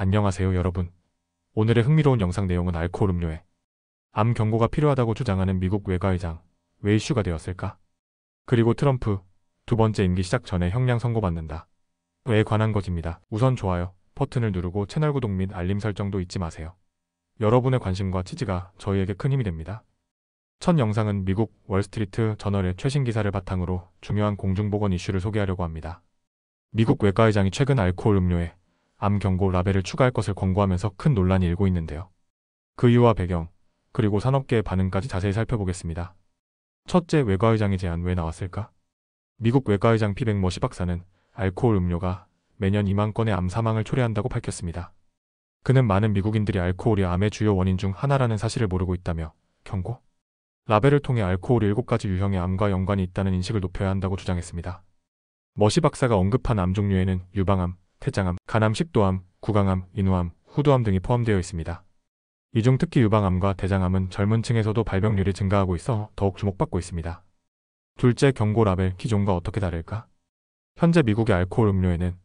안녕하세요 여러분. 오늘의 흥미로운 영상 내용은 알코올 음료에 암 경고가 필요하다고 주장하는 미국 외과의장 왜 이슈가 되었을까? 그리고 트럼프 두 번째 임기 시작 전에 형량 선고받는다. 에 관한 것입니다. 우선 좋아요 버튼을 누르고 채널 구독 및 알림 설정도 잊지 마세요. 여러분의 관심과 지지가 저희에게 큰 힘이 됩니다. 첫 영상은 미국 월스트리트 저널의 최신 기사를 바탕으로 중요한 공중보건 이슈를 소개하려고 합니다. 미국 외과의장이 최근 알코올 음료에 암 경고 라벨을 추가할 것을 권고하면서 큰 논란이 일고 있는데요. 그 이유와 배경, 그리고 산업계의 반응까지 자세히 살펴보겠습니다. 첫째, 외과의장의 제안 왜 나왔을까? 미국 외과의장 피백머시 박사는 알코올 음료가 매년 2만 건의 암 사망을 초래한다고 밝혔습니다. 그는 많은 미국인들이 알코올이 암의 주요 원인 중 하나라는 사실을 모르고 있다며 경고? 라벨을 통해 알코올이 7가지 유형의 암과 연관이 있다는 인식을 높여야 한다고 주장했습니다. 머시 박사가 언급한 암 종류에는 유방암, 태장암, 간암, 식도암, 구강암, 인후암, 후두암 등이 포함되어 있습니다. 이 중 특히 유방암과 대장암은 젊은 층에서도 발병률이 증가하고 있어 더욱 주목받고 있습니다. 둘째, 경고 라벨 기존과 어떻게 다를까? 현재 미국의 알코올 음료에는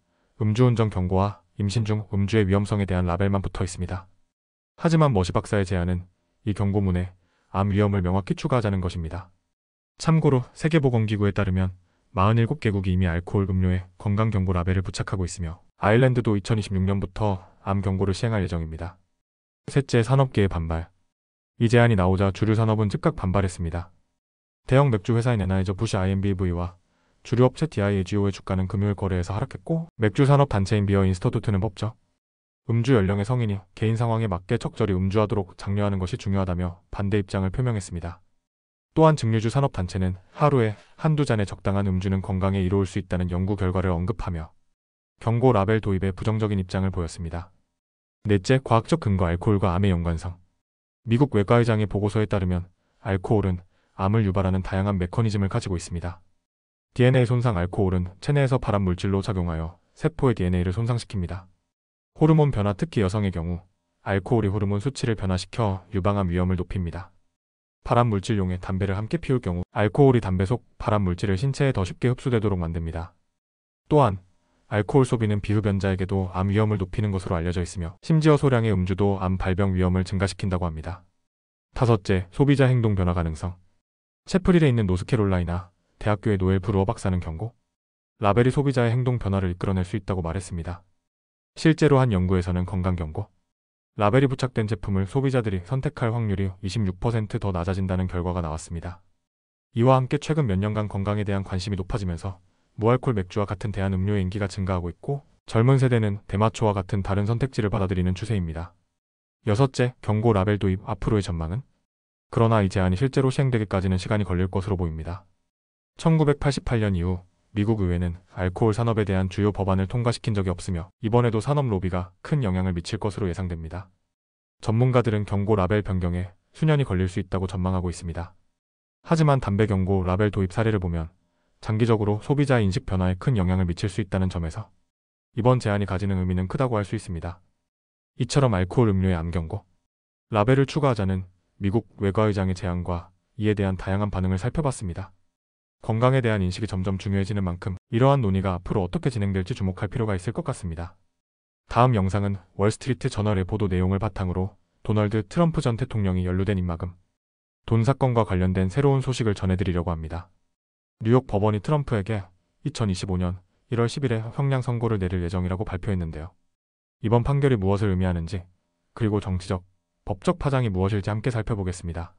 음주운전 경고와 임신 중 음주의 위험성에 대한 라벨만 붙어 있습니다. 하지만 머시 박사의 제안은 이 경고문에 암 위험을 명확히 추가하자는 것입니다. 참고로 세계보건기구에 따르면 47개국이 이미 알코올 음료에 건강경고 라벨을 부착하고 있으며 아일랜드도 2026년부터 암 경고를 시행할 예정입니다. 셋째, 산업계의 반발. 이 제안이 나오자 주류 산업은 즉각 반발했습니다. 대형 맥주 회사인 애나이저부시 INBV와 주류업체 DIAGO의 주가는 금요일 거래에서 하락했고 맥주 산업 단체인 비어 인스터투트는 법적 음주 연령의 성인이 개인 상황에 맞게 적절히 음주하도록 장려하는 것이 중요하다며 반대 입장을 표명했습니다. 또한 증류주 산업단체는 하루에 한두 잔의 적당한 음주는 건강에 이로울 수 있다는 연구 결과를 언급하며 경고 라벨 도입에 부정적인 입장을 보였습니다. 넷째, 과학적 근거 알코올과 암의 연관성. 미국 외과의장의 보고서에 따르면 알코올은 암을 유발하는 다양한 메커니즘을 가지고 있습니다. DNA 손상. 알코올은 체내에서 발암 물질로 작용하여 세포의 DNA를 손상시킵니다. 호르몬 변화, 특히 여성의 경우 알코올이 호르몬 수치를 변화시켜 유방암 위험을 높입니다. 발암 물질용의 담배를 함께 피울 경우 알코올이 담배 속 발암 물질을 신체에 더 쉽게 흡수되도록 만듭니다. 또한 알코올 소비는 비흡연자에게도 암 위험을 높이는 것으로 알려져 있으며 심지어 소량의 음주도 암 발병 위험을 증가시킨다고 합니다. 다섯째, 소비자 행동 변화 가능성. 셰프릴에 있는 노스캐롤라이나 대학교의 노엘 브루어 박사는 경고? 라벨이 소비자의 행동 변화를 이끌어낼 수 있다고 말했습니다. 실제로 한 연구에서는 건강 경고? 라벨이 부착된 제품을 소비자들이 선택할 확률이 26% 더 낮아진다는 결과가 나왔습니다. 이와 함께 최근 몇 년간 건강에 대한 관심이 높아지면서 무알콜 맥주와 같은 대한 음료의 인기가 증가하고 있고 젊은 세대는 대마초와 같은 다른 선택지를 받아들이는 추세입니다. 여섯째, 경고 라벨 도입 앞으로의 전망은? 그러나 이 제안이 실제로 시행되기까지는 시간이 걸릴 것으로 보입니다. 1988년 이후 미국 의회는 알코올 산업에 대한 주요 법안을 통과시킨 적이 없으며 이번에도 산업 로비가 큰 영향을 미칠 것으로 예상됩니다. 전문가들은 경고 라벨 변경에 수년이 걸릴 수 있다고 전망하고 있습니다. 하지만 담배 경고 라벨 도입 사례를 보면 장기적으로 소비자 인식 변화에 큰 영향을 미칠 수 있다는 점에서 이번 제안이 가지는 의미는 크다고 할 수 있습니다. 이처럼 알코올 음료의 암 경고 라벨을 추가하자는 미국 외과의장의 제안과 이에 대한 다양한 반응을 살펴봤습니다. 건강에 대한 인식이 점점 중요해지는 만큼 이러한 논의가 앞으로 어떻게 진행될지 주목할 필요가 있을 것 같습니다. 다음 영상은 월스트리트 저널의 보도 내용을 바탕으로 도널드 트럼프 전 대통령이 연루된 입막음, 돈 사건과 관련된 새로운 소식을 전해드리려고 합니다. 뉴욕 법원이 트럼프에게 2025년 1월 10일에 형량 선고를 내릴 예정이라고 발표했는데요. 이번 판결이 무엇을 의미하는지, 그리고 정치적, 법적 파장이 무엇일지 함께 살펴보겠습니다.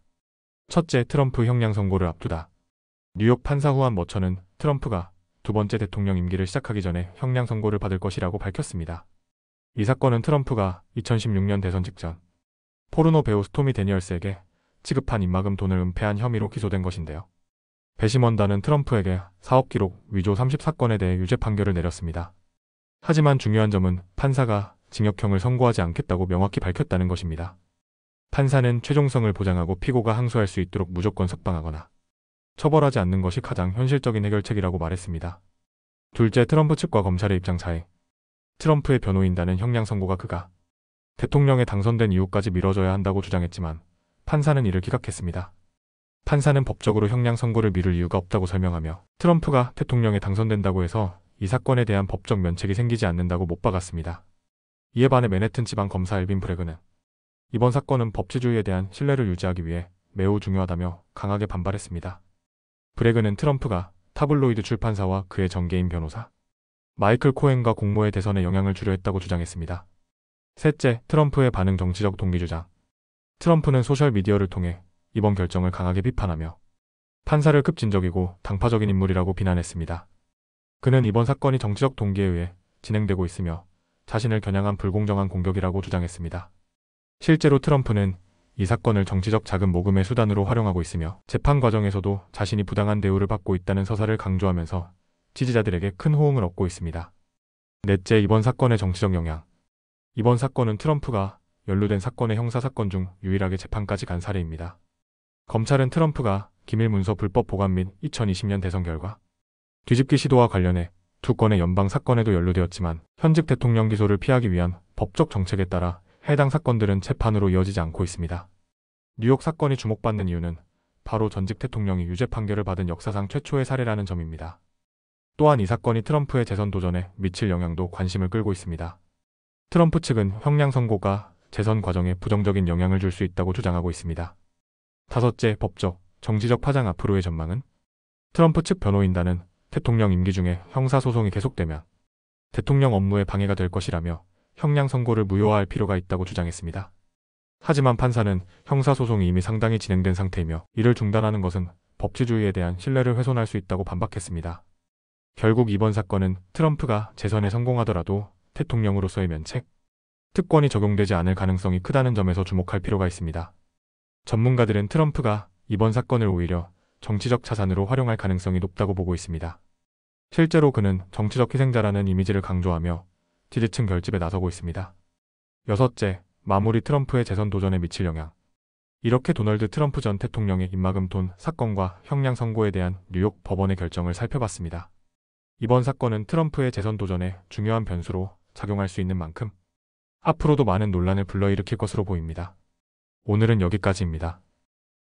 첫째, 트럼프 형량 선고를 앞두다. 뉴욕 판사 후안 머처는 트럼프가 두 번째 대통령 임기를 시작하기 전에 형량 선고를 받을 것이라고 밝혔습니다. 이 사건은 트럼프가 2016년 대선 직전 포르노 배우 스토미 데니얼스에게 지급한 입막음 돈을 은폐한 혐의로 기소된 것인데요. 배심원단은 트럼프에게 사업 기록 위조 34건에 대해 유죄 판결을 내렸습니다. 하지만 중요한 점은 판사가 징역형을 선고하지 않겠다고 명확히 밝혔다는 것입니다. 판사는 최종성을 보장하고 피고가 항소할 수 있도록 무조건 석방하거나 처벌하지 않는 것이 가장 현실적인 해결책이라고 말했습니다. 둘째, 트럼프 측과 검찰의 입장 차이. 트럼프의 변호인단은 형량 선고가 그가 대통령에 당선된 이후까지 미뤄져야 한다고 주장했지만 판사는 이를 기각했습니다. 판사는 법적으로 형량 선고를 미룰 이유가 없다고 설명하며 트럼프가 대통령에 당선된다고 해서 이 사건에 대한 법적 면책이 생기지 않는다고 못 박았습니다. 이에 반해 맨해튼 지방 검사 엘빈 브레그는 이번 사건은 법치주의에 대한 신뢰를 유지하기 위해 매우 중요하다며 강하게 반발했습니다. 브레그는 트럼프가 타블로이드 출판사와 그의 정계인 변호사 마이클 코헨과 공모의 대선에 영향을 주려 했다고 주장했습니다. 셋째, 트럼프의 반응 정치적 동기 주장. 트럼프는 소셜미디어를 통해 이번 결정을 강하게 비판하며 판사를 급진적이고 당파적인 인물이라고 비난했습니다. 그는 이번 사건이 정치적 동기에 의해 진행되고 있으며 자신을 겨냥한 불공정한 공격이라고 주장했습니다. 실제로 트럼프는 이 사건을 정치적 자금 모금의 수단으로 활용하고 있으며 재판 과정에서도 자신이 부당한 대우를 받고 있다는 서사를 강조하면서 지지자들에게 큰 호응을 얻고 있습니다. 넷째, 이번 사건의 정치적 영향. 이번 사건은 트럼프가 연루된 사건의 형사사건 중 유일하게 재판까지 간 사례입니다. 검찰은 트럼프가 기밀문서 불법 보관 및 2020년 대선 결과 뒤집기 시도와 관련해 두 건의 연방 사건에도 연루되었지만 현직 대통령 기소를 피하기 위한 법적 정책에 따라 해당 사건들은 재판으로 이어지지 않고 있습니다. 뉴욕 사건이 주목받는 이유는 바로 전직 대통령이 유죄 판결을 받은 역사상 최초의 사례라는 점입니다. 또한 이 사건이 트럼프의 재선 도전에 미칠 영향도 관심을 끌고 있습니다. 트럼프 측은 형량 선고가 재선 과정에 부정적인 영향을 줄 수 있다고 주장하고 있습니다. 다섯째, 법적, 정치적 파장 앞으로의 전망은 트럼프 측 변호인단은 대통령 임기 중에 형사소송이 계속되면 대통령 업무에 방해가 될 것이라며 형량 선고를 무효화할 필요가 있다고 주장했습니다. 하지만 판사는 형사소송이 이미 상당히 진행된 상태이며 이를 중단하는 것은 법치주의에 대한 신뢰를 훼손할 수 있다고 반박했습니다. 결국 이번 사건은 트럼프가 재선에 성공하더라도 대통령으로서의 면책, 특권이 적용되지 않을 가능성이 크다는 점에서 주목할 필요가 있습니다. 전문가들은 트럼프가 이번 사건을 오히려 정치적 자산으로 활용할 가능성이 높다고 보고 있습니다. 실제로 그는 정치적 희생자라는 이미지를 강조하며 지지층 결집에 나서고 있습니다. 여섯째, 마무리 트럼프의 재선 도전에 미칠 영향. 이렇게 도널드 트럼프 전 대통령의 입막음 돈 사건과 형량 선고에 대한 뉴욕 법원의 결정을 살펴봤습니다. 이번 사건은 트럼프의 재선 도전에 중요한 변수로 작용할 수 있는 만큼 앞으로도 많은 논란을 불러일으킬 것으로 보입니다. 오늘은 여기까지입니다.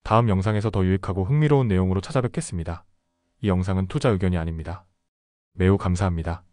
다음 영상에서 더 유익하고 흥미로운 내용으로 찾아뵙겠습니다. 이 영상은 투자 의견이 아닙니다. 매우 감사합니다.